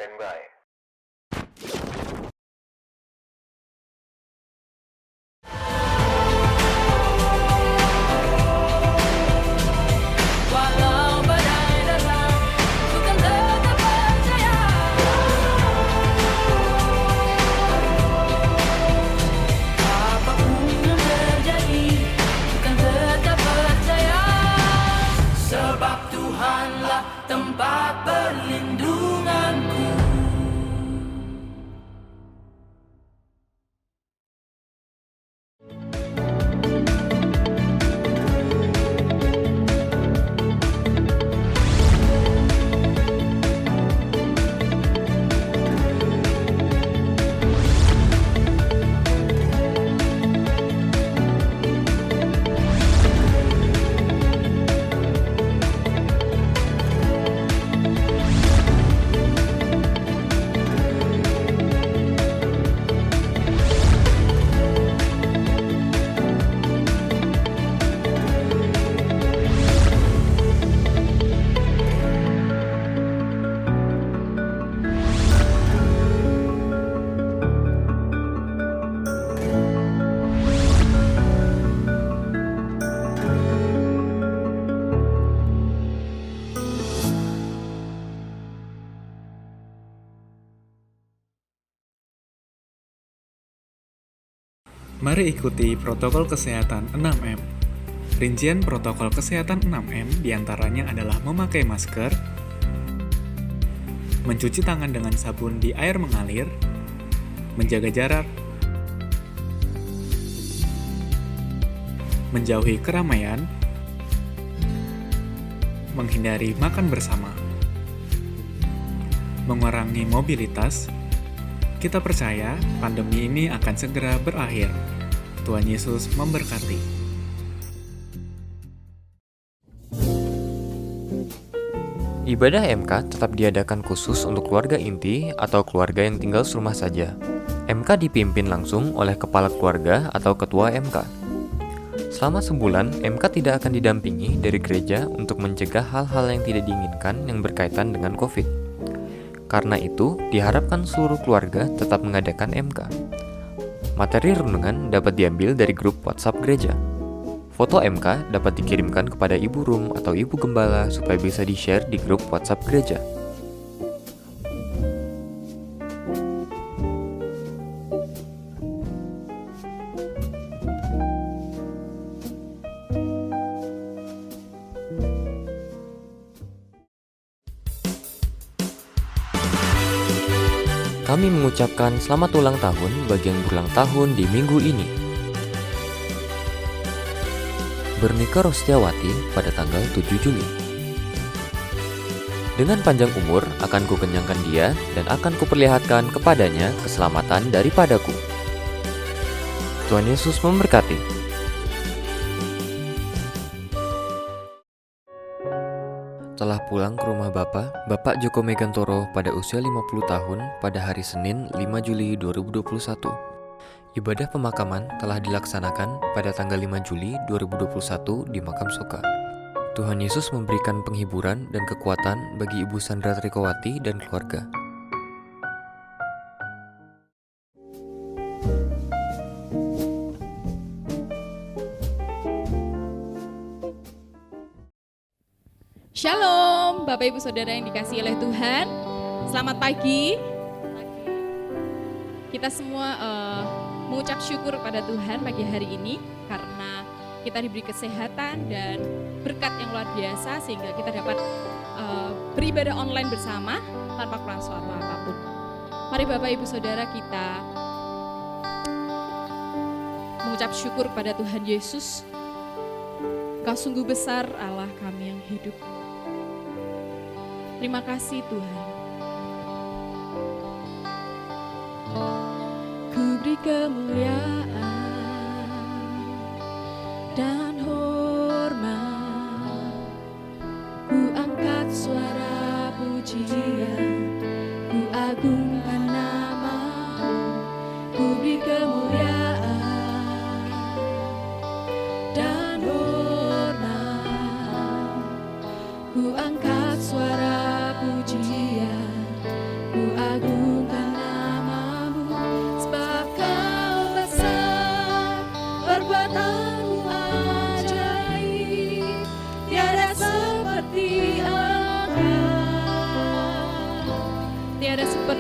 Standby. Walau badai datang, ku kan tetap percaya. Apapun yang terjadi, ku kan tetap percaya. Sebab Tuhanlah tempat perlindunganku. Mari ikuti protokol kesehatan 6M. Rincian protokol kesehatan 6M diantaranya adalah memakai masker, mencuci tangan dengan sabun di air mengalir, menjaga jarak, menjauhi keramaian, menghindari makan bersama, mengurangi mobilitas. Kita percaya pandemi ini akan segera berakhir. Tuhan Yesus memberkati. Ibadah MK tetap diadakan khusus untuk keluarga inti atau keluarga yang tinggal serumah saja. MK dipimpin langsung oleh kepala keluarga atau ketua MK. Selama sebulan, MK tidak akan didampingi dari gereja untuk mencegah hal-hal yang tidak diinginkan yang berkaitan dengan COVID. Karena itu, diharapkan seluruh keluarga tetap mengadakan MK. Materi renungan dapat diambil dari grup WhatsApp gereja. Foto MK dapat dikirimkan kepada Ibu Rum atau Ibu Gembala supaya bisa di-share di grup WhatsApp gereja. Kami mengucapkan selamat ulang tahun bagi yang berulang tahun di minggu ini. Bernika Rostiawati pada tanggal 7 Juli. Dengan panjang umur akan kukenyangkan dia dan akan kuperlihatkan kepadanya keselamatan daripadaku. Tuhan Yesus memberkati. Setelah pulang ke rumah Bapak Joko Megantoro pada usia 50 tahun pada hari Senin 5 Juli 2021. Ibadah pemakaman telah dilaksanakan pada tanggal 5 Juli 2021 di Makam Soka. Tuhan Yesus memberikan penghiburan dan kekuatan bagi Ibu Sandra Trikowati dan keluarga. Shalom, Bapak Ibu Saudara yang dikasihi oleh Tuhan. Selamat pagi. Kita semua mengucap syukur pada Tuhan pagi hari ini karena kita diberi kesehatan dan berkat yang luar biasa sehingga kita dapat beribadah online bersama tanpa kurang suatu apapun. Mari Bapak Ibu Saudara kita mengucap syukur pada Tuhan Yesus. Engkau sungguh besar Allah kami yang hidup. Terima kasih Tuhan. Ku beri kemuliaan dan hormat. Ku angkat suara pujian. Ku agungkan nama-Mu. Ku beri kemuliaan dan hormat. Ku angkat suara pujian, ku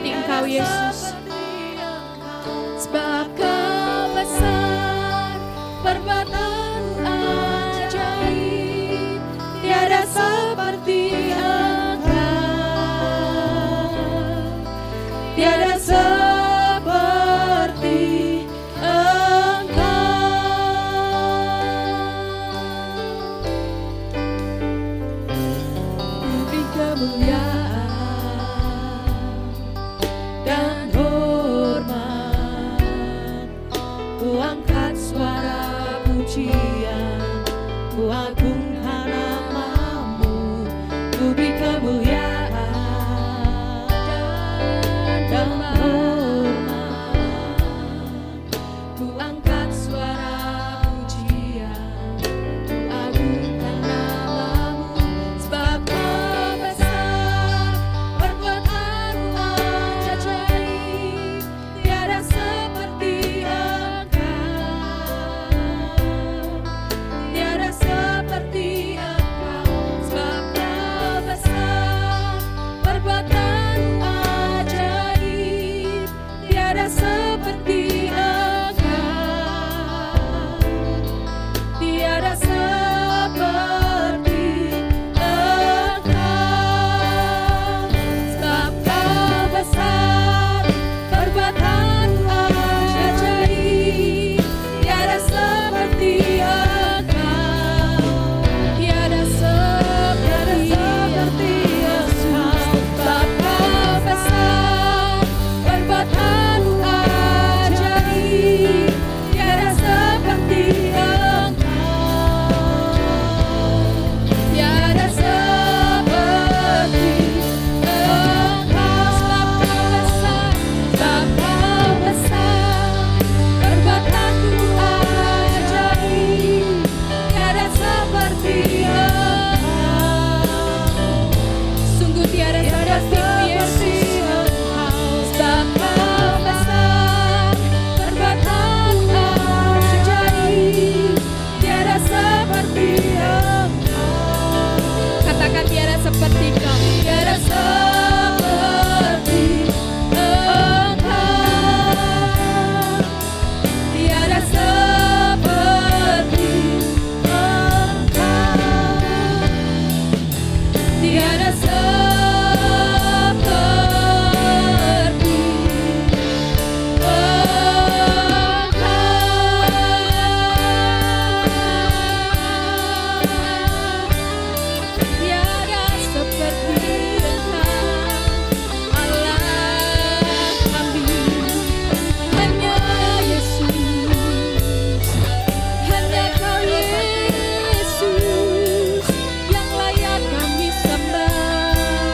seperti Engkau Yesus. Sebab Kau besar, perbuatan ajaib, tiada seperti Engkau, tiada seperti Engkau. Beri kemuliaan dan hormat, ku angkat suara pujian, ku agungkan namamu, ku beri kemuliaan dan hormat, ku angkat suara pujian, ku agungkan namamu. Sebab Kau besar, perbuatanmu ajaib, tiada seperti Engkau, tiada seperti Engkau. Sebab Kau besar, perbuatanmu ajaib, tiada seperti Engkau, tiada seperti Engkau. Sebab Kau besar, perbuatanmu ajaib, tiada seperti Engkau, tiada seperti Engkau. Sebab Kau besar, perbuatanmu ajaib, tiada seperti Engkau, tiada seperti Engkau. Sebab Kau besar, perbuatanmu ajaib, tiada seperti Engkau, sungguh tiada seperti Yesus. Sebab Kau besar, perbuatanmu ajaib, tiada seperti Engkau. Katakan tiada seperti Kau, tiada seperti Engkau, tiada seperti Engkau, tiada seperti tiada seperti Engkau, Allah kami. Hanya Yesus, hanya Kau Yesus yang layak kami sembah.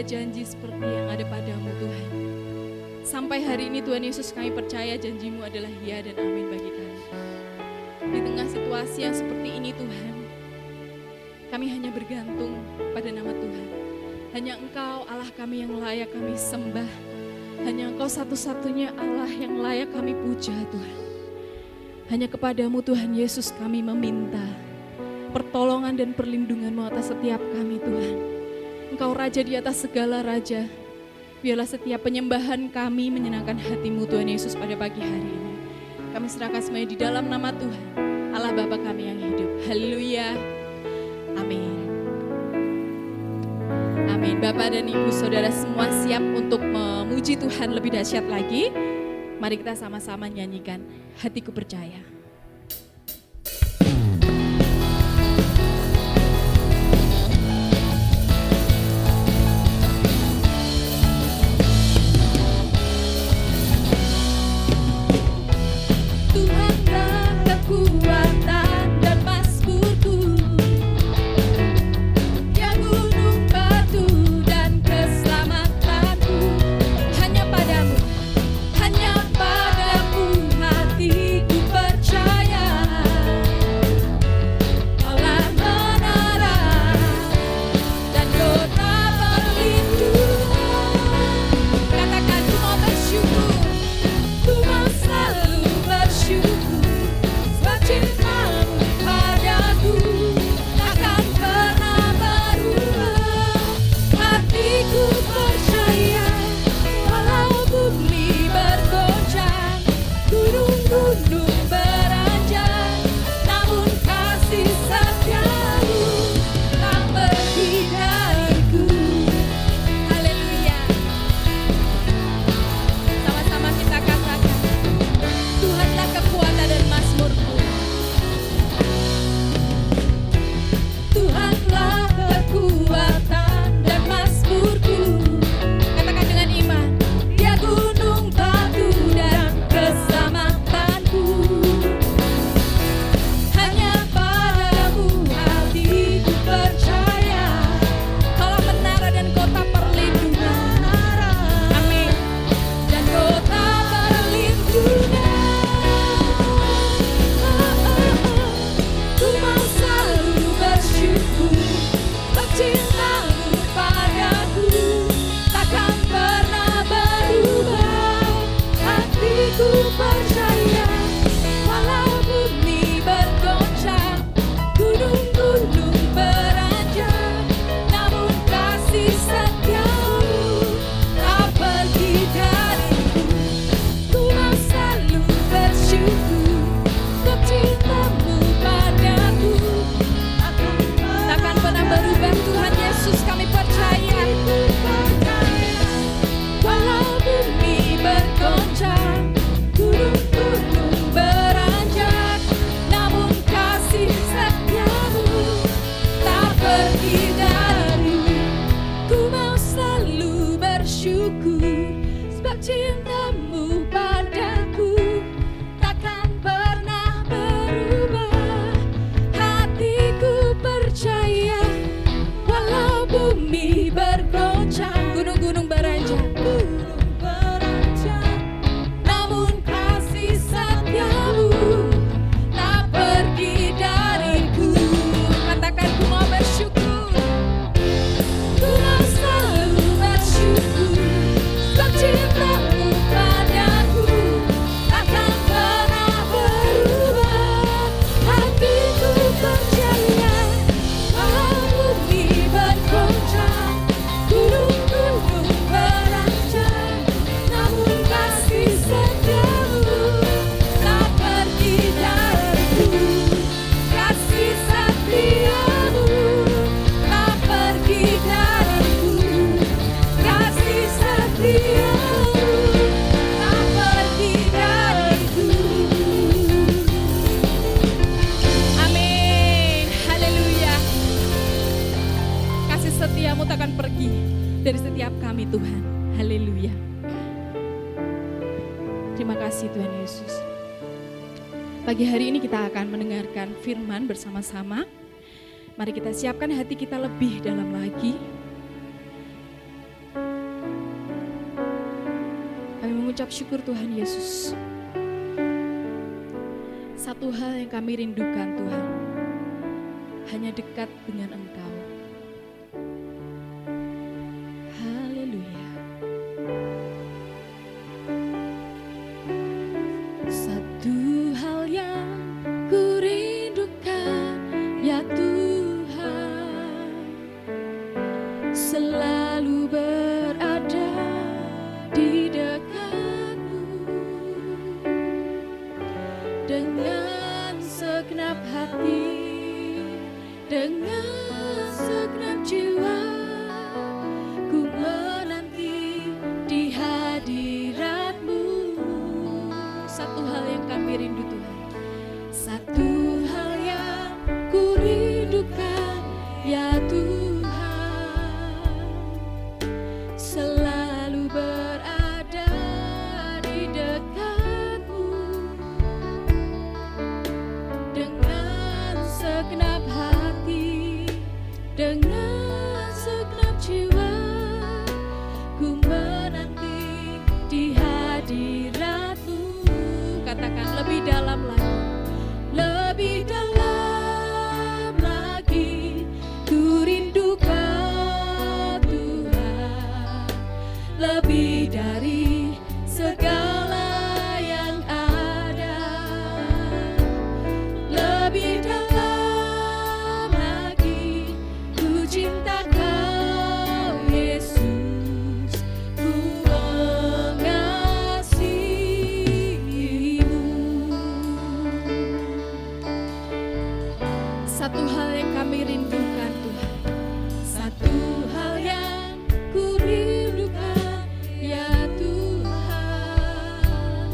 janji seperti yang ada padamu Tuhan. Sampai hari ini Tuhan Yesus, kami percaya janji-Mu adalah ya dan amin bagi kami. Di tengah situasi yang seperti ini Tuhan, kami hanya bergantung pada nama Tuhan. Hanya Engkau Allah kami yang layak kami sembah. Hanya Engkau satu-satunya Allah yang layak kami puja Tuhan. Hanya kepadamu Tuhan Yesus kami meminta pertolongan dan perlindungan-Mu atas setiap kami Tuhan. Engkau Raja di atas segala raja. Biarlah setiap penyembahan kami menyenangkan hati-Mu Tuhan Yesus pada pagi hari ini. Kami serahkan semuanya di dalam nama Tuhan, Allah Bapa kami yang hidup. Haleluya. Amin. Amin. Bapak dan Ibu Saudara semua siap untuk memuji Tuhan lebih dahsyat lagi. Mari kita sama-sama nyanyikan Hatiku Percaya. Tuhanlah kekuatan dan mazmurku, ya gunung batu dan keselamatanku. Hanya padamu hatiku percaya. Kaulah menara dan kota perlindungan. Katakan ku mau bersyukur, ku mau selalu bersyukur. Sebab cinta-Mu padaku takkan pernah berubah. Hatiku percaya, walau bumi bergoncang, gunung-gunung beranjak, namun kasih setia-Mu tak pergi dariku. Haleluya. Sama-sama kita katakan, Tuhanlah kekuatan dan mazmurku. Tuhanlah kekuatan dan mazmurku. Katakan dengan iman, Dia gunung batu dan keselamatanku. Hanya padamu hatiku percaya. Kaulah menara dan kota perlindungan. Amin. Dan kota perlindungan. Ku mau selalu bersyukur, sebab cinta-Mu padaku takkan pernah berubah. Hatiku percaya, walau bumi bergoncang, gunung-gunung beranjak, namun kasih setia-Mu tak pergi dariku. Ku mau selalu bersyukur, sebab cinta-Mu padaku takkan pernah berubah. Tuhan Yesus kami percaya. Walau bumi bergoncang, gunung-gunung beranjak, namun kasih setia-Mu tak pergi dariku. Ku mau selalu bersyukur, sebab cinta-Mu padaku takkan pernah berubah. Hatiku percaya, walau bumi bergoncang, gunung-gunung beranjak, namun kasih setia-Mu tak pergi dariku. Katakan ku mau bersyukur, ku mau selalu bersyukur, sebab cinta-Mu padaku takkan pernah berubah. Hatiku percaya, walau bumi bergoncang, gunung-gunung beranjak, namun kasih setia-Mu tak pergi dariku. Kasih setia-Mu tak pergi dariku. Kasih setia-Mu tak pergi dariku. Amin. Haleluya. Kasih setia-Mu takkan pergi dari setiap kami Tuhan. Haleluya. Terima kasih Tuhan Yesus. Pagi hari ini kita akan mendengarkan firman bersama-sama. Mari kita siapkan hati kita lebih dalam lagi. mengucap syukur Tuhan Yesus. Satu hal yang kami rindukan Tuhan, hanya dekat dengan Engkau. Haleluya. Satu hal yang ku rindukan, ya Tuhan, selalu berada di dekatmu dengan segenap hati, dengan segenap jiwa. Ku menanti di hadirat-Mu. Satu hal yang kami rindu Tuhan, satu hal yang ku rindukan, ya Tuhan, selalu berada di dekat-Mu dengan segenap hati, dengan segenap jiwa. Ku menanti di hadirat-Mu. Katakan lebih dalam lagi, lebih dalam lagi. Ku rindu Kau Tuhan, lebih dari segala yang ada. Lebih dalam lagi, ku cinta Kau Yesus, ku mengasihi-Mu. Satu hal yang kami rindukan Tuhan, satu hal yang ku rindukan, ya Tuhan,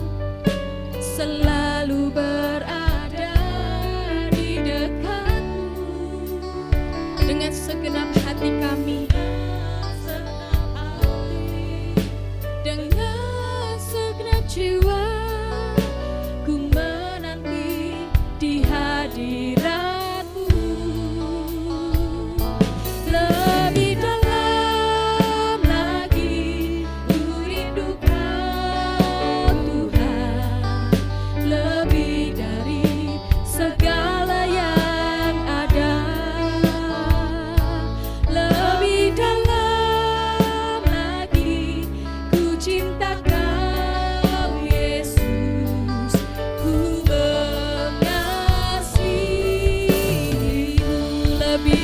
selalu berada di dekat-Mu dengan segenap hati kami, dengan segenap jiwa. Ku menanti di hadirat-Mu. Lebih dalam lagi, ku rindu Kau Tuhan, lebih dari segala yang ada. Lebih dalam lagi, ku cinta Kau Yesus, ku mengasihi-Mu. Lebih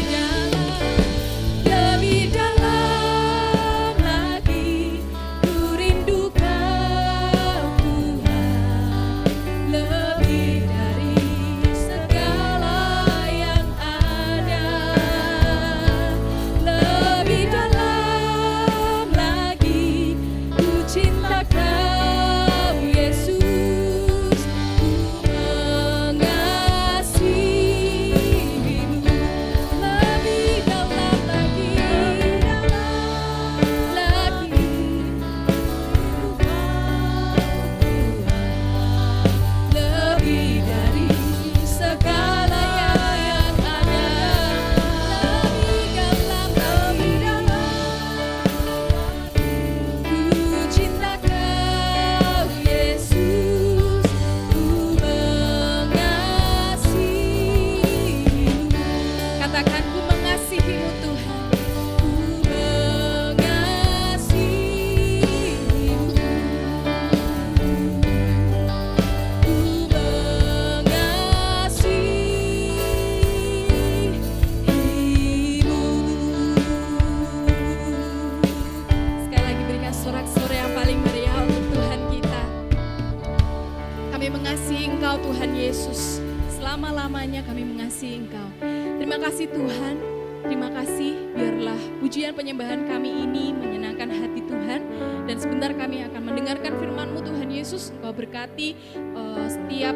dalam lagi, ku rindu Kau Tuhan, lebih dari segala yang ada. Lebih dalam lagi, ku cinta Kau Yesus, ku mengasihi-Mu. Lebih dalam lagi, lebih dari segala yang ada. Lebih dalam, ku cinta Kau Yesus, ku mengasihi-Mu. Katakan, ku mengasihi-Mu Tuhan, ku mengasihi-Mu, ku mengasihi-Mu. Sekali lagi berikan sorak-sorai yang paling meriah untuk Tuhan kita. Kami mengasihi Engkau Tuhan Yesus, selama-lamanya kami mengasihi Engkau. Terima kasih Tuhan, terima kasih, biarlah pujian penyembahan kami ini menyenangkan hati Tuhan. Dan sebentar kami akan mendengarkan firman-Mu Tuhan Yesus. Engkau berkati setiap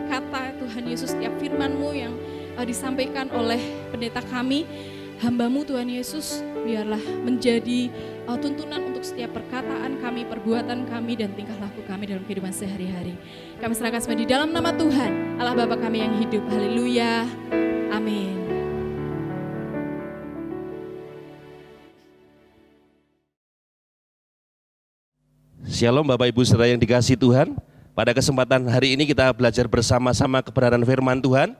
kata Tuhan Yesus, setiap firman-Mu yang disampaikan oleh pendeta kami, hamba-Mu Tuhan Yesus. Biarlah menjadi tuntunan untuk setiap perkataan kami, perbuatan kami, dan tingkah laku kami dalam kehidupan sehari-hari. Kami serahkan semua di dalam nama Tuhan, Allah Bapa kami yang hidup. Haleluya. Amin. Shalom Bapak Ibu Saudara yang dikasihi Tuhan. Pada kesempatan hari ini kita belajar bersama-sama kebenaran firman Tuhan.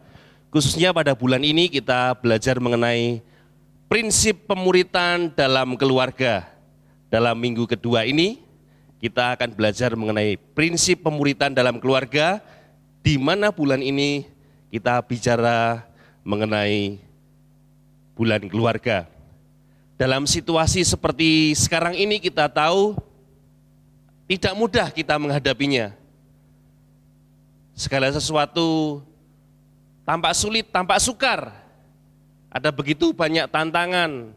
Khususnya pada bulan ini kita belajar mengenai prinsip pemuritan dalam keluarga. Dalam minggu kedua ini kita akan belajar mengenai prinsip pemuritan dalam keluarga, di mana bulan ini kita bicara mengenai bulan keluarga. Dalam situasi seperti sekarang ini kita tahu tidak mudah kita menghadapinya. Segala sesuatu tampak sulit, tampak sukar. Ada begitu banyak tantangan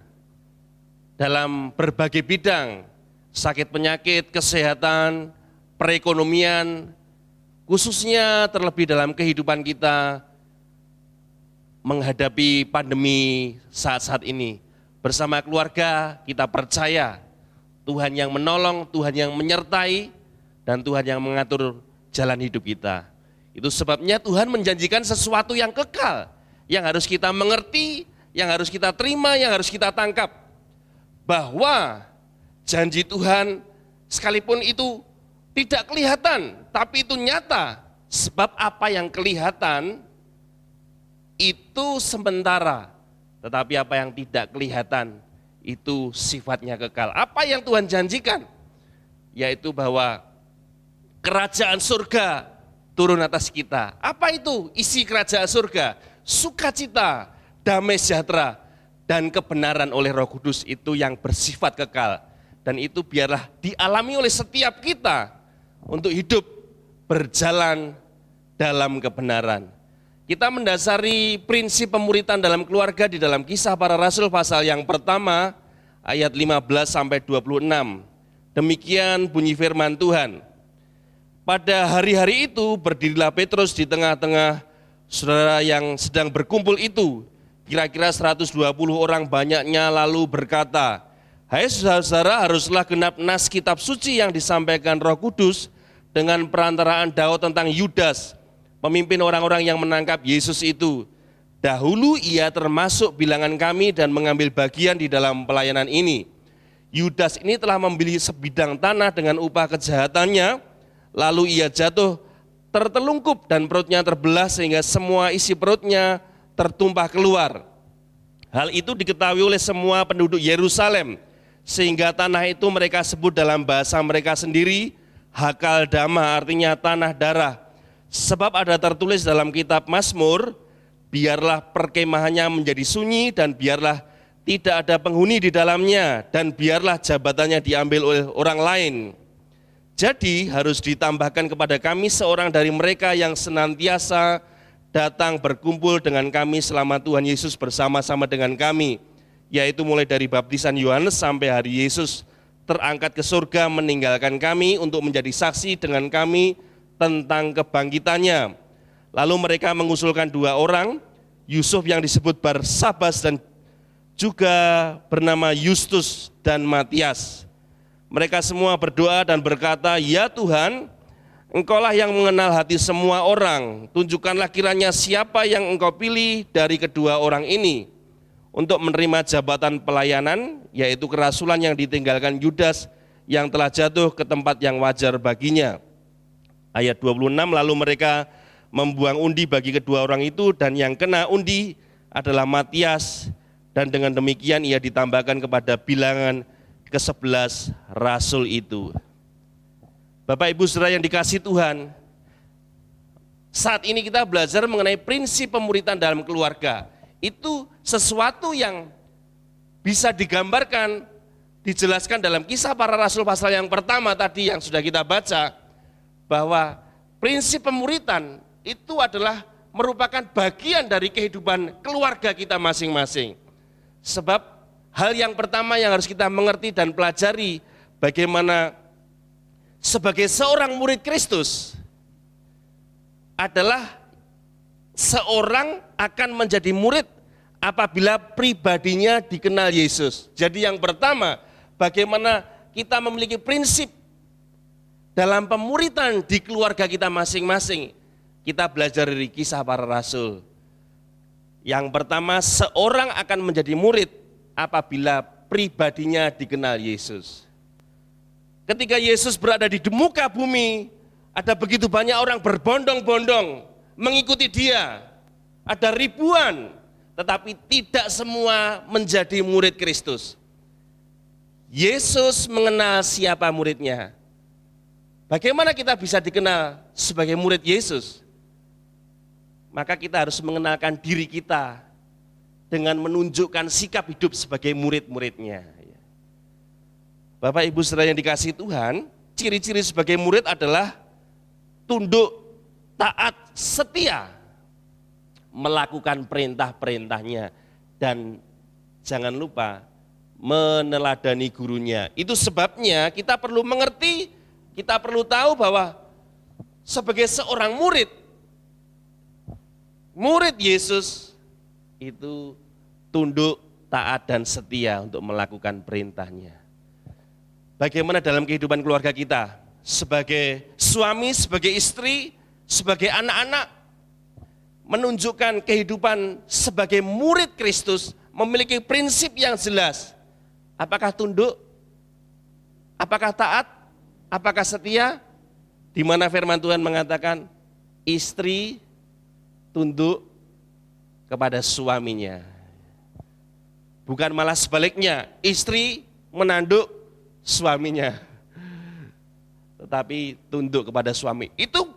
dalam berbagai bidang, sakit penyakit, kesehatan, perekonomian, khususnya terlebih dalam kehidupan kita menghadapi pandemi saat-saat ini. Bersama keluarga kita percaya Tuhan yang menolong, Tuhan yang menyertai, dan Tuhan yang mengatur jalan hidup kita. Itu sebabnya Tuhan menjanjikan sesuatu yang kekal, yang harus kita mengerti, yang harus kita terima, yang harus kita tangkap. Bahwa janji Tuhan sekalipun itu tidak kelihatan, tapi itu nyata. Sebab apa yang kelihatan itu sementara, tetapi apa yang tidak kelihatan itu sifatnya kekal. Apa yang Tuhan janjikan? Yaitu bahwa kerajaan surga turun atas kita. Apa itu isi kerajaan surga? Sukacita, damai sejahtera, dan kebenaran oleh Roh Kudus itu yang bersifat kekal. Dan itu biarlah dialami oleh setiap kita untuk hidup berjalan dalam kebenaran. Kita mendasari prinsip pemuritan dalam keluarga di dalam Kisah Para Rasul pasal yang pertama ayat 15 sampai 26. Demikian bunyi firman Tuhan. Pada hari-hari itu berdirilah Petrus di tengah-tengah saudara yang sedang berkumpul itu. Kira-kira 120 orang banyaknya lalu berkata, "Hai saudara-saudara, haruslah genap nas kitab suci yang disampaikan Roh Kudus dengan perantaraan Daud tentang Yudas, pemimpin orang-orang yang menangkap Yesus itu. Dahulu ia termasuk bilangan kami dan mengambil bagian di dalam pelayanan ini. Yudas ini telah membeli sebidang tanah dengan upah kejahatannya, lalu ia jatuh tertelungkup dan perutnya terbelah sehingga semua isi perutnya tertumpah keluar. Hal itu diketahui oleh semua penduduk Yerusalem, sehingga tanah itu mereka sebut dalam bahasa mereka sendiri, Hakaldama, artinya tanah darah. Sebab ada tertulis dalam kitab Mazmur, biarlah perkemahannya menjadi sunyi dan biarlah tidak ada penghuni di dalamnya dan biarlah jabatannya diambil oleh orang lain. Jadi harus ditambahkan kepada kami seorang dari mereka yang senantiasa datang berkumpul dengan kami selama Tuhan Yesus bersama-sama dengan kami, yaitu mulai dari baptisan Yohanes sampai hari Yesus terangkat ke surga meninggalkan kami untuk menjadi saksi dengan kami tentang kebangkitannya. Lalu mereka mengusulkan dua orang, Yusuf yang disebut Barsabas dan juga bernama Justus dan Matias. Mereka semua berdoa dan berkata, "Ya Tuhan, Engkaulah yang mengenal hati semua orang, tunjukkanlah kiranya siapa yang Engkau pilih dari kedua orang ini untuk menerima jabatan pelayanan, yaitu kerasulan yang ditinggalkan Yudas yang telah jatuh ke tempat yang wajar baginya." Ayat 26, lalu mereka membuang undi bagi kedua orang itu dan yang kena undi adalah Matias, dan dengan demikian ia ditambahkan kepada bilangan ke-11 rasul itu. Bapak Ibu Saudara yang dikasihi Tuhan, saat ini kita belajar mengenai prinsip pemuritan dalam keluarga. Itu sesuatu yang bisa digambarkan, dijelaskan dalam Kisah Para Rasul pasal yang pertama tadi yang sudah kita baca, bahwa prinsip pemuritan itu adalah merupakan bagian dari kehidupan keluarga kita masing-masing. Sebab hal yang pertama yang harus kita mengerti dan pelajari, bagaimana sebagai seorang murid Kristus adalah seorang akan menjadi murid apabila pribadinya dikenal Yesus. Jadi yang pertama, bagaimana kita memiliki prinsip dalam pemuritan di keluarga kita masing-masing. Kita belajar dari Kisah Para Rasul. Yang pertama, seorang akan menjadi murid apabila pribadinya dikenal Yesus. ketika Yesus berada di muka bumi, ada begitu banyak orang berbondong-bondong mengikuti dia. Ada ribuan, tetapi tidak semua menjadi murid Kristus. Yesus mengenal siapa muridnya. Bagaimana kita bisa dikenal sebagai murid Yesus? Maka kita harus mengenalkan diri kita dengan menunjukkan sikap hidup sebagai murid-muridnya. Bapak Ibu saudara yang dikasihi Tuhan, ciri-ciri sebagai murid adalah tunduk, taat, setia, melakukan perintah-perintahnya, dan jangan lupa meneladani gurunya. Itu sebabnya kita perlu mengerti, kita perlu tahu bahwa sebagai seorang murid Yesus itu tunduk, taat, dan setia untuk melakukan perintahnya. Bagaimana dalam kehidupan keluarga kita? Sebagai suami, sebagai istri, sebagai anak-anak, menunjukkan kehidupan sebagai murid Kristus, memiliki prinsip yang jelas. Apakah tunduk? Apakah taat? Apakah setia? Di mana firman Tuhan mengatakan, istri tunduk kepada suaminya. Bukan malah sebaliknya, istri menanduk suaminya, tetapi tunduk kepada suami. Itu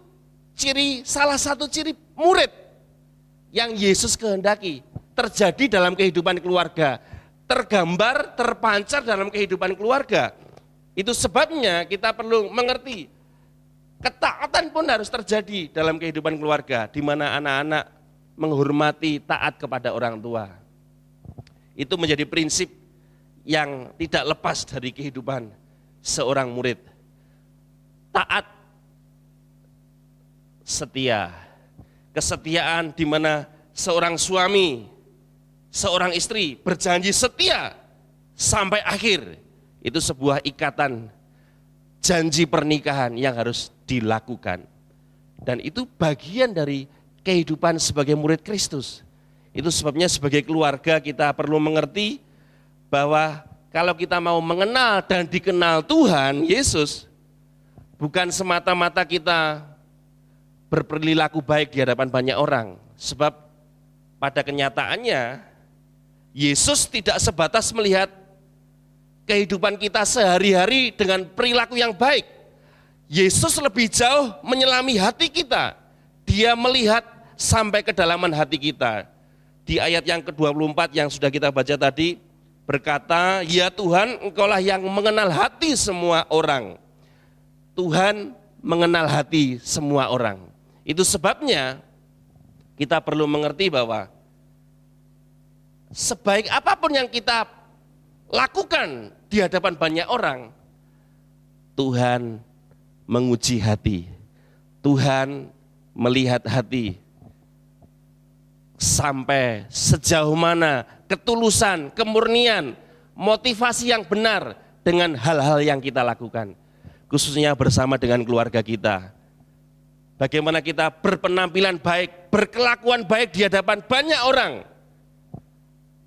salah satu ciri murid yang Yesus kehendaki terjadi dalam kehidupan keluarga, tergambar, terpancar dalam kehidupan keluarga. Itu sebabnya kita perlu mengerti, ketaatan pun harus terjadi dalam kehidupan keluarga, di mana anak-anak menghormati, taat kepada orang tua. Itu menjadi prinsip yang tidak lepas dari kehidupan seorang murid. Taat, setia, kesetiaan di mana seorang suami, seorang istri berjanji setia sampai akhir. Itu sebuah ikatan janji pernikahan yang harus dilakukan. Dan itu bagian dari kehidupan sebagai murid Kristus. Itu sebabnya sebagai keluarga kita perlu mengerti bahwa kalau kita mau mengenal dan dikenal Tuhan Yesus, bukan semata-mata kita berperilaku baik di hadapan banyak orang. Sebab pada kenyataannya Yesus tidak sebatas melihat kehidupan kita sehari-hari dengan perilaku yang baik. Yesus lebih jauh menyelami hati kita. Dia melihat sampai kedalaman hati kita. Di ayat yang ke-24 yang sudah kita baca tadi, berkata, ya Tuhan, Engkaulah yang mengenal hati semua orang. Tuhan mengenal hati semua orang. Itu sebabnya kita perlu mengerti bahwa sebaik apapun yang kita lakukan di hadapan banyak orang, Tuhan menguji hati. Tuhan melihat hati. Sampai sejauh mana ketulusan, kemurnian, motivasi yang benar dengan hal-hal yang kita lakukan. Khususnya bersama dengan keluarga kita. Bagaimana kita berpenampilan baik, berkelakuan baik di hadapan banyak orang.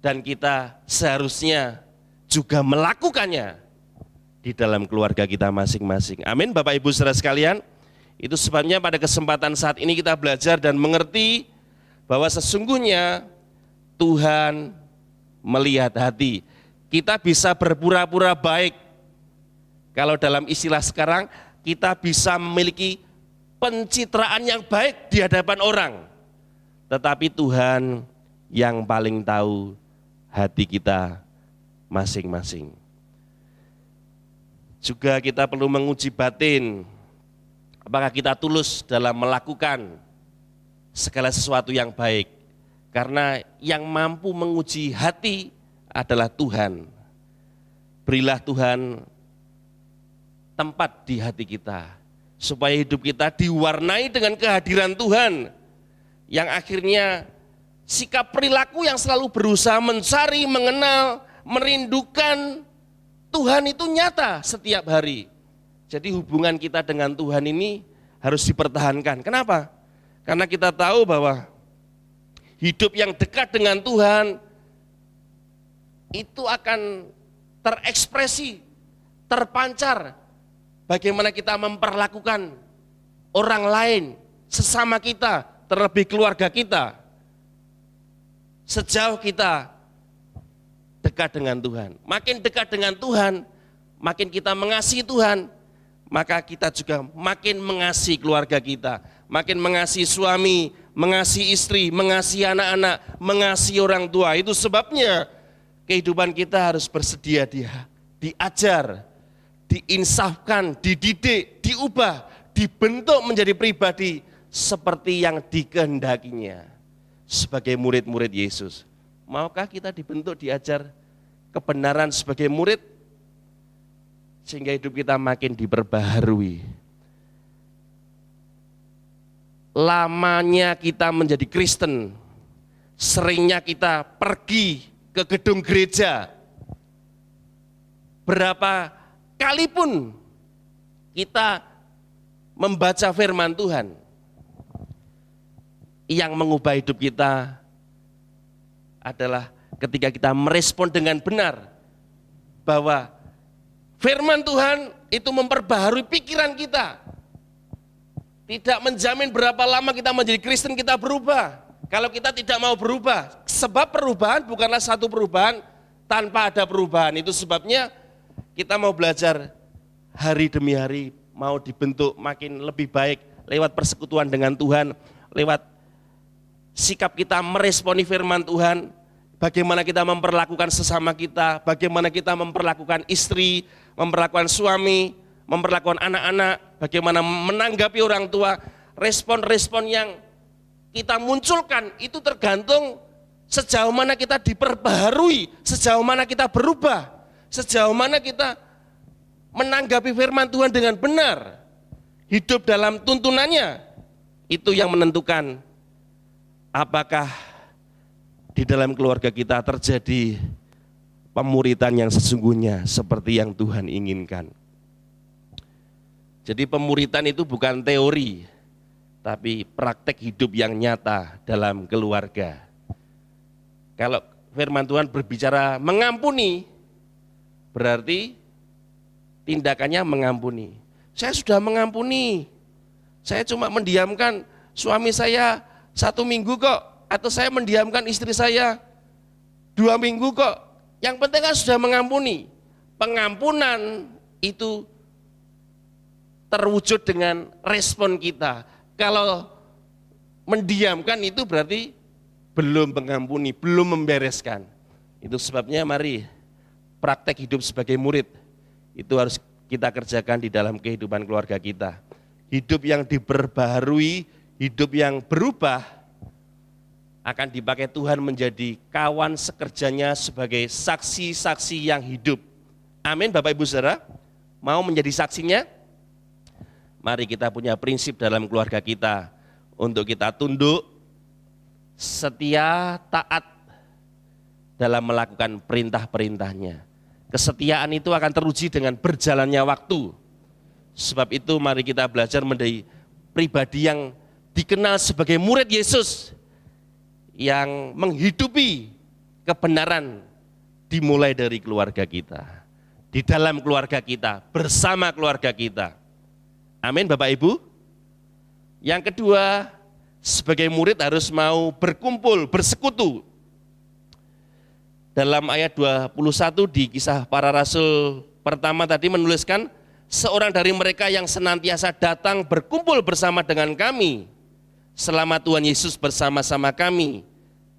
Dan kita seharusnya juga melakukannya di dalam keluarga kita masing-masing. Amin Bapak Ibu saudara sekalian. Itu sebabnya pada kesempatan saat ini kita belajar dan mengerti bahwa sesungguhnya Tuhan melihat hati. Kita bisa berpura-pura baik. Kalau dalam istilah sekarang, kita bisa memiliki pencitraan yang baik di hadapan orang. Tetapi Tuhan yang paling tahu hati kita masing-masing. Juga kita perlu menguji batin. Apakah kita tulus dalam melakukan segala sesuatu yang baik, karena yang mampu menguji hati adalah Tuhan. Berilah Tuhan tempat di hati kita, supaya hidup kita diwarnai dengan kehadiran Tuhan, yang akhirnya sikap perilaku yang selalu berusaha mencari, mengenal, merindukan Tuhan itu nyata setiap hari. Jadi hubungan kita dengan Tuhan ini harus dipertahankan. Kenapa? Karena kita tahu bahwa hidup yang dekat dengan Tuhan itu akan terekspresi, terpancar bagaimana kita memperlakukan orang lain, sesama kita, terlebih keluarga kita. Sejauh kita dekat dengan Tuhan. Makin dekat dengan Tuhan, makin kita mengasihi Tuhan, maka kita juga makin mengasihi keluarga kita, makin mengasihi suami, mengasihi istri, mengasihi anak-anak, mengasihi orang tua. Itu sebabnya kehidupan kita harus bersedia diajar, diinsafkan, dididik, diubah, dibentuk menjadi pribadi seperti yang dikehendakinya sebagai murid-murid Yesus. Maukah kita dibentuk, diajar kebenaran sebagai murid sehingga hidup kita makin diperbaharui? Lamanya kita menjadi Kristen, seringnya kita pergi ke gedung gereja, berapa kali pun kita membaca firman Tuhan, yang mengubah hidup kita adalah ketika kita merespon dengan benar bahwa firman Tuhan itu memperbaharui pikiran kita. Tidak menjamin berapa lama kita menjadi Kristen kita berubah. Kalau kita tidak mau berubah, sebab perubahan bukanlah satu perubahan tanpa ada perubahan. Itu sebabnya kita mau belajar hari demi hari, mau dibentuk makin lebih baik lewat persekutuan dengan Tuhan, lewat sikap kita meresponi firman Tuhan, bagaimana kita memperlakukan sesama kita, bagaimana kita memperlakukan istri, memperlakukan suami, memperlakukan anak-anak, bagaimana menanggapi orang tua. Respon-respon yang kita munculkan itu tergantung sejauh mana kita diperbaharui, sejauh mana kita berubah, sejauh mana kita menanggapi firman Tuhan dengan benar, hidup dalam tuntunannya. Itu yang menentukan apakah di dalam keluarga kita terjadi pemuritan yang sesungguhnya seperti yang Tuhan inginkan. Jadi pemuritan itu bukan teori, tapi praktek hidup yang nyata dalam keluarga. Kalau firman Tuhan berbicara mengampuni, berarti tindakannya mengampuni. Saya sudah mengampuni, saya cuma mendiamkan suami saya 1 minggu kok, atau saya mendiamkan istri saya 2 minggu kok. Yang penting kan sudah mengampuni. Pengampunan itu terwujud dengan respon kita. Kalau mendiamkan itu berarti belum mengampuni, belum membereskan. Itu sebabnya mari praktek hidup sebagai murid itu harus kita kerjakan di dalam kehidupan keluarga kita. Hidup yang diperbaharui, hidup yang berubah akan dipakai Tuhan menjadi kawan sekerjanya sebagai saksi-saksi yang hidup. Amin Bapak Ibu Saudara, mau menjadi saksinya? Mari kita punya prinsip dalam keluarga kita untuk kita tunduk, setia, taat dalam melakukan perintah-perintahnya. Kesetiaan itu akan teruji dengan berjalannya waktu. Sebab itu mari kita belajar menjadi pribadi yang dikenal sebagai murid Yesus, yang menghidupi kebenaran dimulai dari keluarga kita, di dalam keluarga kita, bersama keluarga kita. Amin Bapak Ibu. Yang kedua, sebagai murid harus mau berkumpul, bersekutu. Dalam ayat 21 di Kisah Para Rasul pertama tadi menuliskan, seorang dari mereka yang senantiasa datang berkumpul bersama dengan kami, selama Tuhan Yesus bersama-sama kami,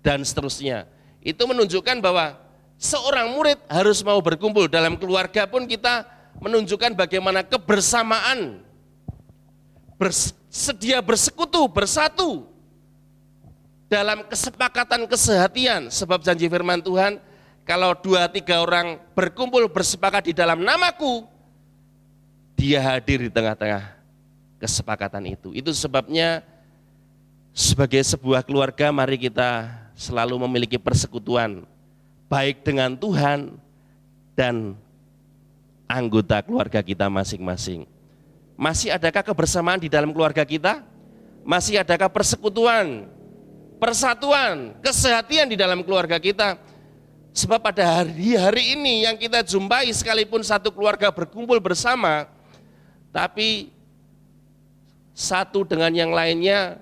dan seterusnya. Itu menunjukkan bahwa seorang murid harus mau berkumpul. Dalam keluarga pun kita menunjukkan bagaimana kebersamaan, bersedia bersekutu, bersatu dalam kesepakatan kesehatian. Sebab janji firman Tuhan, kalau 2-3 orang berkumpul bersepakat di dalam namaku, Dia hadir di tengah-tengah kesepakatan itu. Itu sebabnya sebagai sebuah keluarga mari kita selalu memiliki persekutuan baik dengan Tuhan dan anggota keluarga kita masing-masing. Masih adakah kebersamaan di dalam keluarga kita? Masih adakah persekutuan, persatuan, kesehatian di dalam keluarga kita? Sebab pada hari ini yang kita jumpai, sekalipun satu keluarga berkumpul bersama, tapi satu dengan yang lainnya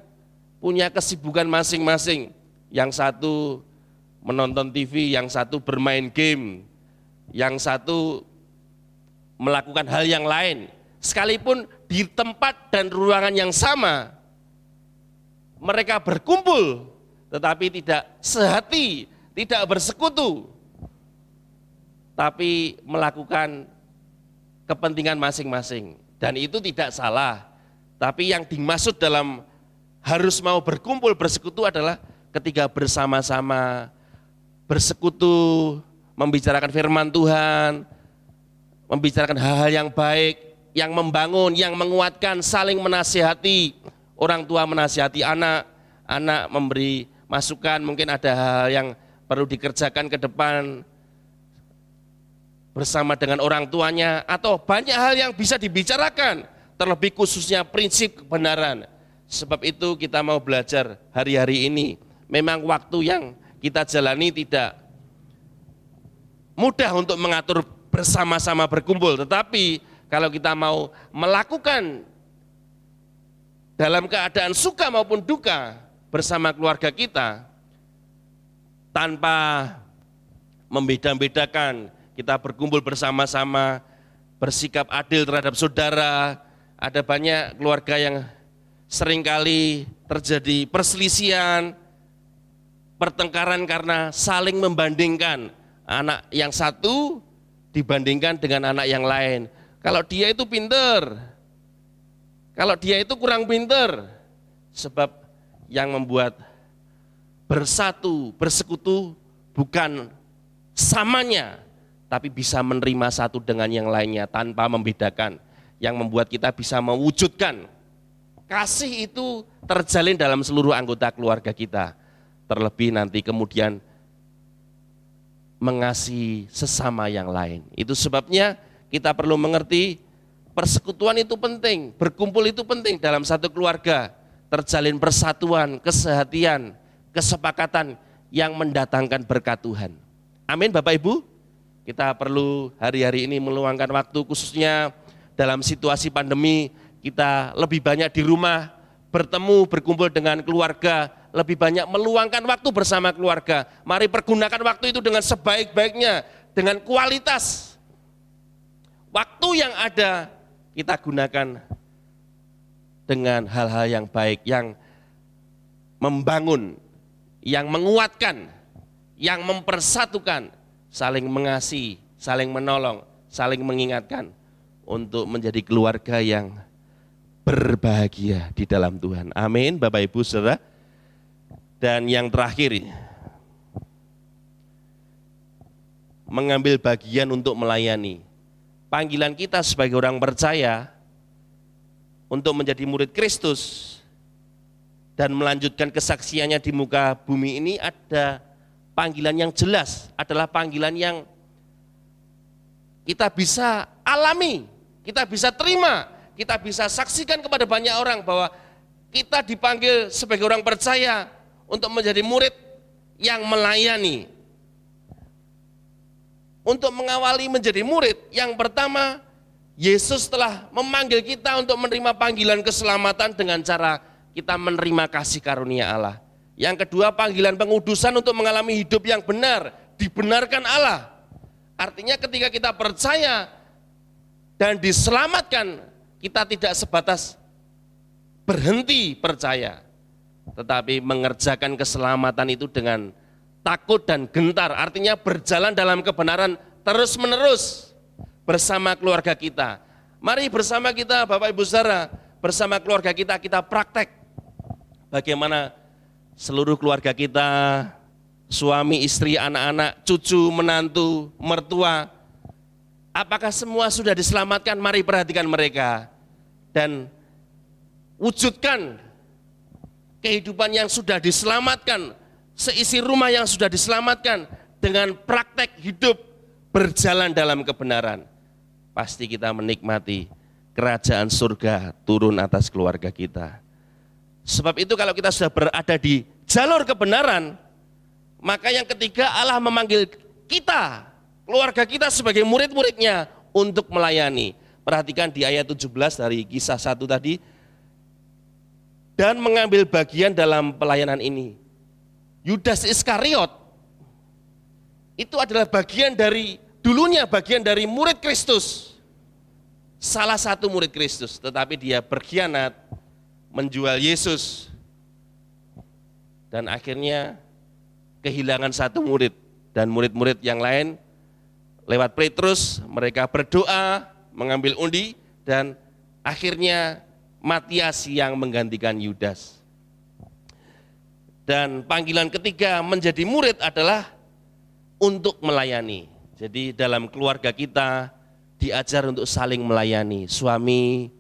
punya kesibukan masing-masing. Yang satu menonton TV, yang satu bermain game, yang satu melakukan hal yang lain. Sekalipun di tempat dan ruangan yang sama, mereka berkumpul, tetapi tidak sehati, tidak bersekutu, tapi melakukan kepentingan masing-masing. Dan itu tidak salah. Tapi yang dimaksud dalam harus mau berkumpul, bersekutu adalah ketika bersama-sama bersekutu, membicarakan firman Tuhan, membicarakan hal-hal yang baik, yang membangun, yang menguatkan, saling menasihati. Orang tua menasihati anak, anak memberi masukan, mungkin ada hal yang perlu dikerjakan ke depan bersama dengan orang tuanya, atau banyak hal yang bisa dibicarakan, terlebih khususnya prinsip kebenaran. Sebab itu kita mau belajar hari-hari ini. Memang waktu yang kita jalani tidak mudah untuk mengatur bersama-sama berkumpul, tetapi kalau kita mau melakukan dalam keadaan suka maupun duka bersama keluarga kita, tanpa membeda-bedakan, kita berkumpul bersama-sama, bersikap adil terhadap saudara. Ada banyak keluarga yang seringkali terjadi perselisihan, pertengkaran karena saling membandingkan anak yang satu dibandingkan dengan anak yang lain. Kalau dia itu pinter, kalau dia itu kurang pinter. Sebab yang membuat bersatu, bersekutu bukan samanya, tapi bisa menerima satu dengan yang lainnya tanpa membedakan. Yang membuat kita bisa mewujudkan kasih itu terjalin dalam seluruh anggota keluarga kita. Terlebih nanti kemudian mengasihi sesama yang lain. Itu sebabnya kita perlu mengerti persekutuan itu penting, berkumpul itu penting dalam satu keluarga. Terjalin persatuan, kesehatian, kesepakatan yang mendatangkan berkat Tuhan. Amin Bapak Ibu. Kita perlu hari-hari ini meluangkan waktu, khususnya dalam situasi pandemi, kita lebih banyak di rumah, bertemu, berkumpul dengan keluarga, lebih banyak meluangkan waktu bersama keluarga. Mari pergunakan waktu itu dengan sebaik-baiknya, dengan kualitas. Waktu yang ada kita gunakan dengan hal-hal yang baik, yang membangun, yang menguatkan, yang mempersatukan, saling mengasihi, saling menolong, saling mengingatkan untuk menjadi keluarga yang berbahagia di dalam Tuhan. Amin Bapak Ibu Saudara. Dan yang terakhir, mengambil bagian untuk melayani. Panggilan kita sebagai orang percaya untuk menjadi murid Kristus dan melanjutkan kesaksiannya di muka bumi ini ada panggilan yang jelas, adalah panggilan yang kita bisa alami, kita bisa terima, kita bisa saksikan kepada banyak orang bahwa kita dipanggil sebagai orang percaya untuk menjadi murid yang melayani. Untuk mengawali menjadi murid, yang pertama, Yesus telah memanggil kita untuk menerima panggilan keselamatan dengan cara kita menerima kasih karunia Allah. Yang kedua, panggilan pengudusan untuk mengalami hidup yang benar, dibenarkan Allah. Artinya ketika kita percaya dan diselamatkan, kita tidak sebatas berhenti percaya, tetapi mengerjakan keselamatan itu dengan takut dan gentar, artinya berjalan dalam kebenaran terus-menerus bersama keluarga kita. Mari bersama kita Bapak Ibu Saudara, bersama keluarga kita, kita praktek bagaimana seluruh keluarga kita, suami, istri, anak-anak, cucu, menantu, mertua, apakah semua sudah diselamatkan? Mari perhatikan mereka dan wujudkan kehidupan yang sudah diselamatkan, seisi rumah yang sudah diselamatkan dengan praktek hidup berjalan dalam kebenaran. Pasti kita menikmati kerajaan surga turun atas keluarga kita. Sebab itu kalau kita sudah berada di jalur kebenaran, maka yang ketiga, Allah memanggil kita, keluarga kita sebagai murid-muridnya untuk melayani. Perhatikan di ayat 17 dari Kisah 1 tadi. Dan mengambil bagian dalam pelayanan ini. Yudas Iskariot itu adalah bagian dari murid Kristus. Salah satu murid Kristus, tetapi dia berkhianat, menjual Yesus. Dan akhirnya kehilangan satu murid. Dan murid-murid yang lain lewat Petrus, mereka berdoa, mengambil undi, dan akhirnya Matias yang menggantikan Yudas. Dan panggilan ketiga menjadi murid adalah untuk melayani. Jadi dalam keluarga kita diajar untuk saling melayani. Suami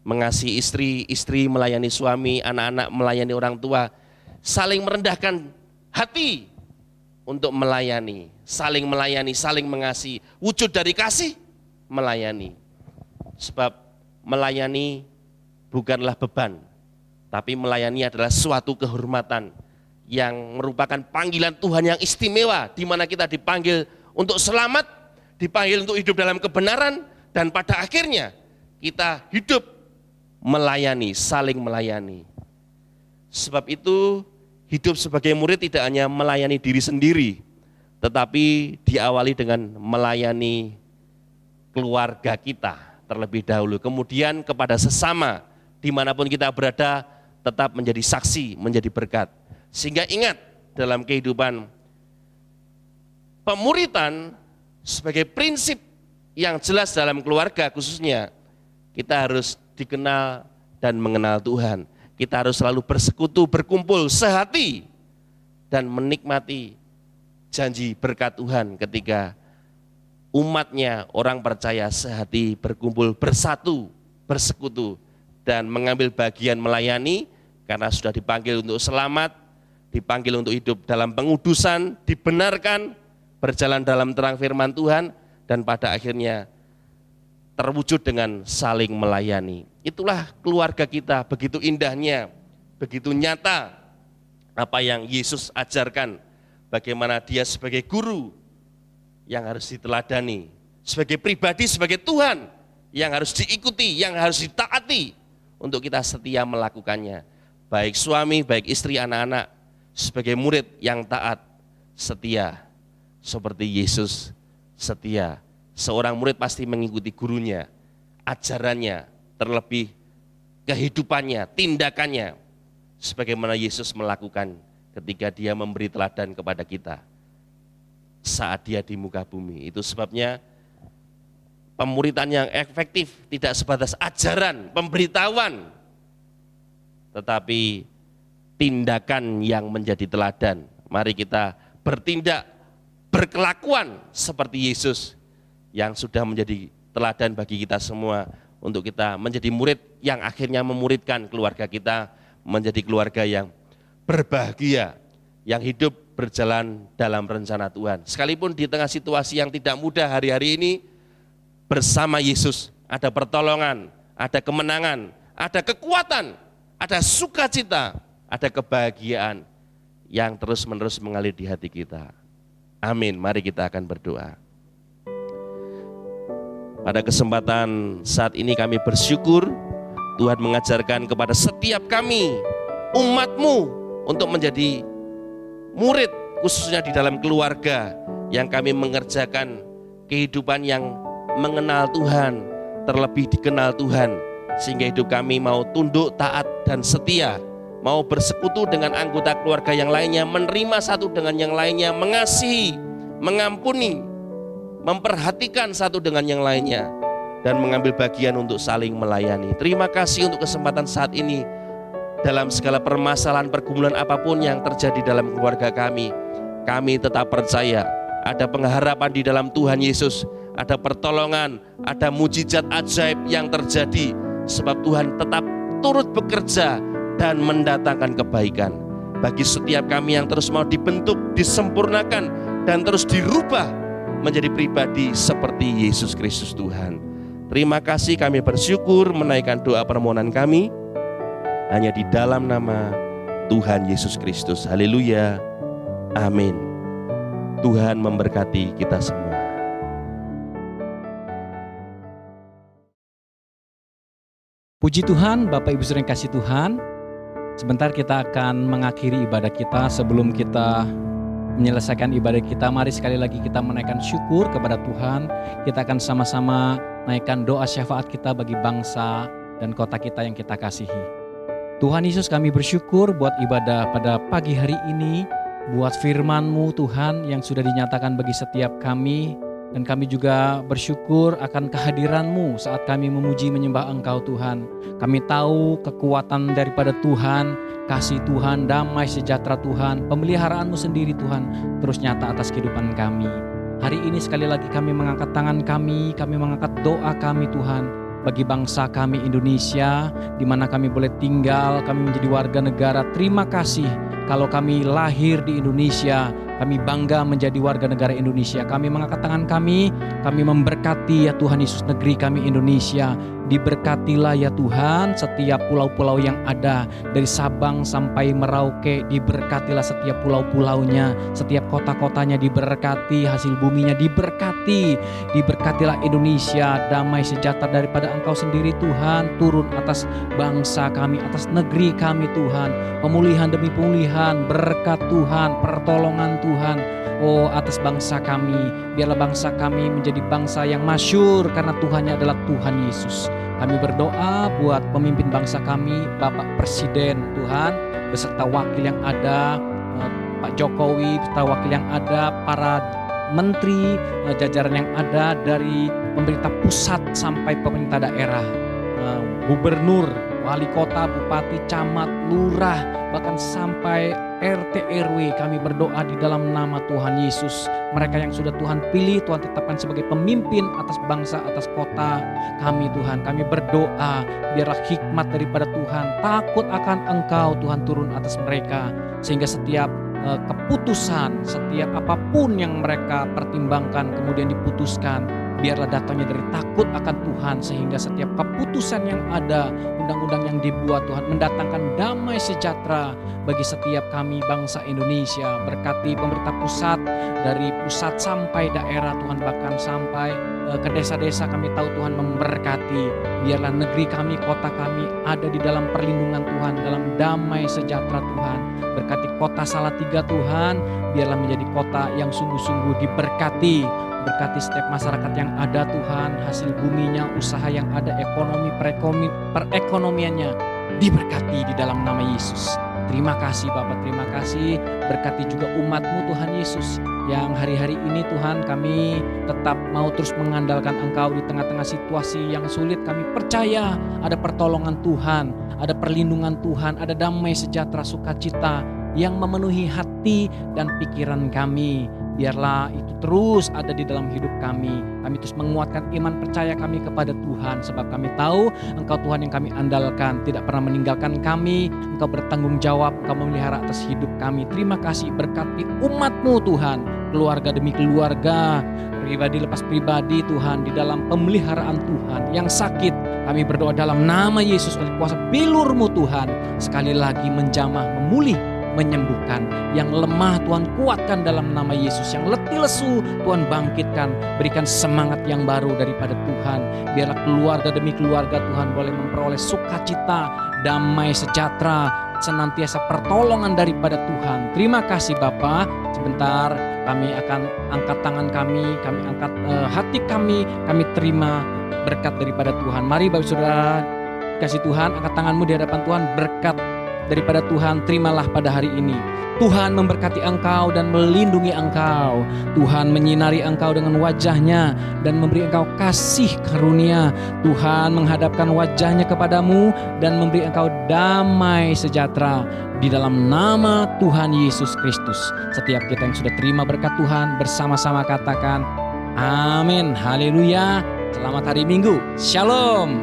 mengasihi istri, istri melayani suami, anak-anak melayani orang tua. Saling merendahkan hati untuk melayani, saling mengasihi. Wujud dari kasih, melayani. Sebab melayani bukanlah beban, tapi melayani adalah suatu kehormatan yang merupakan panggilan Tuhan yang istimewa, di mana kita dipanggil untuk selamat, dipanggil untuk hidup dalam kebenaran, dan pada akhirnya kita hidup melayani, saling melayani. Sebab itu hidup sebagai murid tidak hanya melayani diri sendiri, tetapi diawali dengan melayani keluarga kita terlebih dahulu, kemudian kepada sesama, dimanapun kita berada, tetap menjadi saksi, menjadi berkat. Sehingga ingat, dalam kehidupan pemuritan sebagai prinsip yang jelas dalam keluarga khususnya, kita harus dikenal dan mengenal Tuhan. Kita harus selalu bersekutu, berkumpul sehati, dan menikmati janji berkat Tuhan ketika umatnya, orang percaya sehati berkumpul, bersatu, bersekutu, dan mengambil bagian melayani karena sudah dipanggil untuk selamat, dipanggil untuk hidup dalam pengudusan, dibenarkan, berjalan dalam terang firman Tuhan, dan pada akhirnya terwujud dengan saling melayani. Itulah keluarga kita, begitu indahnya, begitu nyata apa yang Yesus ajarkan, bagaimana dia sebagai guru yang harus diteladani, sebagai pribadi, sebagai Tuhan yang harus diikuti, yang harus ditaati, untuk kita setia melakukannya. Baik suami, baik istri, anak-anak, sebagai murid yang taat, setia, seperti Yesus setia. Seorang murid pasti mengikuti gurunya, ajarannya, terlebih kehidupannya, tindakannya, sebagaimana Yesus melakukan ketika dia memberi teladan kepada kita saat dia di muka bumi. Itu sebabnya pemuritan yang efektif tidak sebatas ajaran, pemberitahuan, tetapi tindakan yang menjadi teladan. Mari kita bertindak, berkelakuan seperti Yesus yang sudah menjadi teladan bagi kita semua, untuk kita menjadi murid yang akhirnya memuridkan keluarga kita menjadi keluarga yang berbahagia, yang hidup berjalan dalam rencana Tuhan. Sekalipun di tengah situasi yang tidak mudah hari-hari ini, bersama Yesus ada pertolongan, ada kemenangan, ada kekuatan, ada sukacita, ada kebahagiaan yang terus-menerus mengalir di hati kita. Amin. Mari kita akan berdoa. Pada kesempatan saat ini kami bersyukur Tuhan mengajarkan kepada setiap kami, umat-Mu, untuk menjadi murid, khususnya di dalam keluarga, yang kami mengerjakan kehidupan yang mengenal Tuhan, terlebih dikenal Tuhan, sehingga hidup kami mau tunduk, taat, dan setia, mau bersekutu dengan anggota keluarga yang lainnya, menerima satu dengan yang lainnya, mengasihi, mengampuni, memperhatikan satu dengan yang lainnya, dan mengambil bagian untuk saling melayani. Terima kasih untuk kesempatan saat ini. Dalam segala permasalahan, pergumulan apapun yang terjadi dalam keluarga kami tetap percaya ada pengharapan di dalam Tuhan Yesus, ada pertolongan, ada mujizat ajaib yang terjadi, sebab Tuhan tetap turut bekerja dan mendatangkan kebaikan bagi setiap kami yang terus mau dibentuk, disempurnakan, dan terus dirubah menjadi pribadi seperti Yesus Kristus Tuhan. Terima kasih, kami bersyukur menaikkan doa permohonan kami hanya di dalam nama Tuhan Yesus Kristus. Haleluya. Amin. Tuhan memberkati kita semua. Puji Tuhan, Bapak Ibu Saudara yang kasih Tuhan. Sebentar kita akan mengakhiri ibadah kita. Sebelum kita menyelesaikan ibadah kita, mari sekali lagi kita menaikkan syukur kepada Tuhan. Kita akan sama-sama naikkan doa syafaat kita bagi bangsa dan kota kita yang kita kasihi. Tuhan Yesus, kami bersyukur buat ibadah pada pagi hari ini, buat firman-Mu Tuhan yang sudah dinyatakan bagi setiap kami. Dan kami juga bersyukur akan kehadiran-Mu saat kami memuji menyembah Engkau Tuhan. Kami tahu kekuatan daripada Tuhan, kasih Tuhan, damai sejahtera Tuhan, pemeliharaan-Mu sendiri Tuhan terus nyata atas kehidupan kami. Hari ini sekali lagi kami mengangkat tangan kami mengangkat doa kami Tuhan bagi bangsa kami Indonesia, di mana kami boleh tinggal, kami menjadi warga negara. Terima kasih kalau kami lahir di Indonesia, kami bangga menjadi warga negara Indonesia. Kami mengangkat tangan kami memberkati ya Tuhan Yesus negeri kami Indonesia. Diberkatilah ya Tuhan setiap pulau-pulau yang ada, dari Sabang sampai Merauke. Diberkatilah setiap pulau-pulaunya, setiap kota-kotanya diberkati, hasil buminya diberkati. Diberkatilah Indonesia, damai sejahtera daripada Engkau sendiri Tuhan turun atas bangsa kami, atas negeri kami Tuhan. Pemulihan demi pemulihan, berkat Tuhan, pertolongan Tuhan, oh atas bangsa kami. Biarlah bangsa kami menjadi bangsa yang masyhur karena Tuhannya adalah Tuhan Yesus. Kami berdoa buat pemimpin bangsa kami, Bapak Presiden Tuhan, beserta wakil yang ada, Pak Jokowi, beserta wakil yang ada, para menteri, jajaran yang ada dari pemerintah pusat sampai pemerintah daerah, gubernur, wali kota, bupati, camat, lurah, bahkan sampai RT RW. Kami berdoa di dalam nama Tuhan Yesus. Mereka yang sudah Tuhan pilih, Tuhan tetapkan sebagai pemimpin atas bangsa, atas kota kami Tuhan. Kami berdoa biarlah hikmat daripada Tuhan, takut akan Engkau Tuhan turun atas mereka. Sehingga setiap keputusan, setiap apapun yang mereka pertimbangkan kemudian diputuskan, biarlah datangnya dari takut akan Tuhan. Sehingga setiap keputusan yang ada, undang-undang yang dibuat Tuhan mendatangkan damai sejahtera bagi setiap kami bangsa Indonesia. Berkati pemerintah pusat, dari pusat sampai daerah Tuhan, bahkan sampai ke desa-desa kami tahu Tuhan memberkati. Biarlah negeri kami, kota kami ada di dalam perlindungan Tuhan, dalam damai sejahtera Tuhan. Berkati kota Salatiga Tuhan, biarlah menjadi kota yang sungguh-sungguh diberkati. Berkati setiap masyarakat yang ada Tuhan, hasil buminya, usaha yang ada, ekonomi, perekonomiannya diberkati di dalam nama Yesus. Terima kasih Bapak, terima kasih. Berkati juga umat-Mu Tuhan Yesus, yang hari-hari ini Tuhan kami tetap mau terus mengandalkan Engkau di tengah-tengah situasi yang sulit. Kami percaya ada pertolongan Tuhan, ada perlindungan Tuhan, ada damai sejahtera sukacita yang memenuhi hati dan pikiran kami. Biarlah itu terus ada di dalam hidup kami. Kami terus menguatkan iman percaya kami kepada Tuhan. Sebab kami tahu Engkau Tuhan yang kami andalkan, tidak pernah meninggalkan kami. Engkau bertanggung jawab, Engkau memelihara atas hidup kami. Terima kasih, berkati umat-Mu Tuhan, keluarga demi keluarga, pribadi lepas pribadi Tuhan, di dalam pemeliharaan Tuhan. Yang sakit kami berdoa dalam nama Yesus, oleh kuasa bilur-Mu Tuhan, sekali lagi menjamah, memulih, menyembuhkan. Yang lemah Tuhan kuatkan dalam nama Yesus. Yang letih lesu Tuhan bangkitkan, berikan semangat yang baru daripada Tuhan. Biarlah keluarga demi keluarga Tuhan boleh memperoleh sukacita, damai sejahtera, senantiasa pertolongan daripada Tuhan. Terima kasih Bapa. Sebentar kami akan angkat tangan kami angkat hati kami terima berkat daripada Tuhan. Mari Bapak Saudara kasih Tuhan, angkat tanganmu di hadapan Tuhan, berkat daripada Tuhan terimalah pada hari ini. Tuhan memberkati engkau dan melindungi engkau. Tuhan menyinari engkau dengan wajahnya dan memberi engkau kasih karunia. Tuhan menghadapkan wajahnya kepadamu dan memberi engkau damai sejahtera. Di dalam nama Tuhan Yesus Kristus. Setiap kita yang sudah terima berkat Tuhan bersama-sama katakan amin. Haleluya. Selamat hari Minggu. Shalom.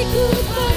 hatiku